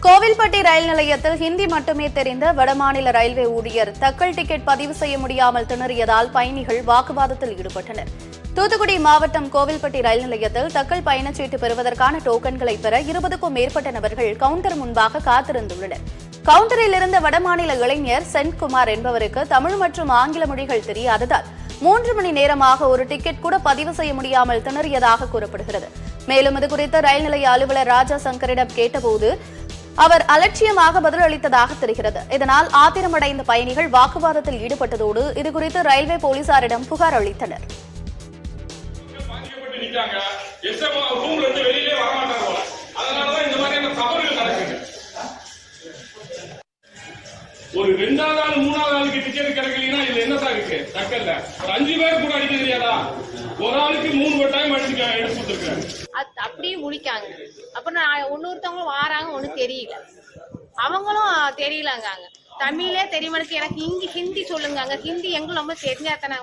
கோவில்பட்டி ரயில் நிலையத்தில் ஹிந்தி மட்டுமே தெரிந்த வடமாநில ரயில்வே ஊழியர் தக்கல் டிக்கெட் பதிவு செய்ய முடியாமல் திணறியதால் பயணிகள் வாக்குவாதத்தில் ஈடுபட்டனர். தூத்துக்குடி மாவட்டம் கோவில்பட்டி ரயில் நிலையத்தில் தக்கல் பயணச்சீட்டு பெறுவதற்கான டோக்கன்களை பெற 20க்கும் மேற்பட்ட நபர்கள் கவுண்டர் முன்பாக காத்திருந்துள்ளனர். கவுண்டரில் இருந்த வடமாநில இளைஞர் சென்குமார் என்பவருக்கு தமிழ் மற்றும் ஆங்கில மொழிகள் தெரியாததால் 3 மணி நேரமாக ஒரு டிக்கெட் கூட பதிவு செய்ய முடியாமல் திணறியதாக கூறப்படுகிறது. மேலும் இதுகுறித்து ரயில் நிலைய அலுவலர் ராஜா சங்கரிடம் கேட்டபோது அவர் அலட்சியமாக பதிலளித்ததாக தெரிகிறது. இதனால் ஆத்திரமடைந்த பயணிகள் வாக்குவாதத்தில் ஈடுபட்டதோடு இதுகுறித்து ரயில்வே போலீசாரிடம் புகார் அளித்தனர். ஒரு 2வது ஆள் 3வது ஆளுக்கு டிக்கெட் கிடைக்கலனா இதுல என்ன சார் இருக்கு? தக்கல்ல ஒரு 5 பேர் கூட அடிக்க தெரியாதா? ஒரு ஆளுக்கு 3 டைம் எடுத்து கொடுத்துருக்காங்க. அப்படியே முடிக்காங்க. அப்புறம் இன்னொருத்தவங்க வாராங்க, ஒன்னும் தெரியல, அவங்களும் தெரியலங்க. தமிழே தெரியுமானுக்கு எனக்கு ஹிந்தி சொல்லுங்க. ஹிந்தி எங்களுக்கு ரொம்ப தெரிஞ்சாத்தானே